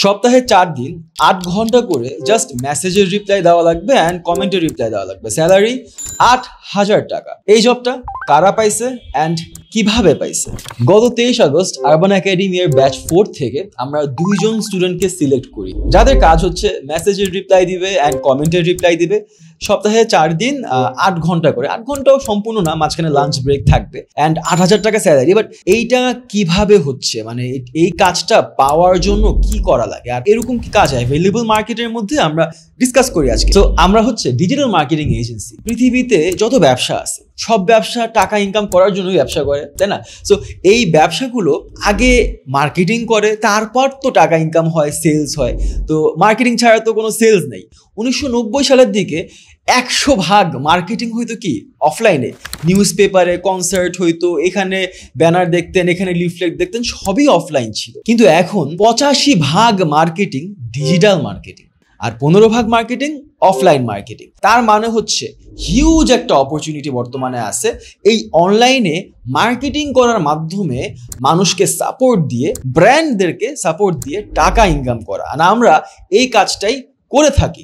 সপ্তাহে 4 দিন 8 ঘন্টা করে জাস্ট মেসেজের রিপ্লাই দেওয়া লাগবে অ্যান্ড কমেন্টের রিপ্লাই দেওয়া লাগবে। স্যালারি 8,000 টাকা। এই জবটা কারা পাইছে অ্যান্ড কিভাবে পাইছে? গত 23 আগস্ট আরবান একাডেমি এর ব্যাচ 4 থেকে আমরা 2 জন স্টুডেন্টকে সিলেক্ট করি, যাদের কাজ হচ্ছে মেসেজের রিপ্লাই দিবে অ্যান্ড কমেন্টের রিপ্লাই দিবে। সপ্তাহে 4 দিন 8 ঘন্টা করে, 8 ঘন্টাও সম্পূর্ণ না, মাঝখানে লাঞ্চ ব্রেক থাকবে অ্যান্ড 8,000 টাকা স্যালারি। বাট এইটা কিভাবে হচ্ছে, মানে এই কাজটা পাওয়ার জন্য কি করা লাগে আর এরকম কি কাজ অ্যাভেলেবল মার্কেটের মধ্যে আমরা ডিসকাস করি আজকে। তো আমরা হচ্ছে ডিজিটাল মার্কেটিং এজেন্সি। পৃথিবীতে যত ব্যবসা আছে সব ব্যবসা টাকা ইনকাম করার জন্যই ব্যবসা করে, তাই না? সো এই ব্যবসাগুলো আগে মার্কেটিং করে, তারপর তো টাকা ইনকাম হয়, সেলস হয়। তো মার্কেটিং ছাড়া তো কোনো সেলস নেই। 1990 সালের দিকে 100% মার্কেটিং হইতো কি অফলাইনে, নিউজ পেপারে, কনসার্ট হইতো, এখানে ব্যানার দেখতেন, এখানে লিফলেট দেখতেন, সবই অফলাইন ছিল। কিন্তু এখন 85% মার্কেটিং ডিজিটাল মার্কেটিং আর 15% মার্কেটিং অফলাইন মার্কেটিং। তার মানে হচ্ছে হিউজ একটা অপরচুনিটি বর্তমানে আছে এই অনলাইনে মার্কেটিং করার মাধ্যমে মানুষকে সাপোর্ট দিয়ে, ব্র্যান্ডদেরকে সাপোর্ট দিয়ে টাকা ইনকাম করা। আর আমরা এই কাজটাই করে থাকি।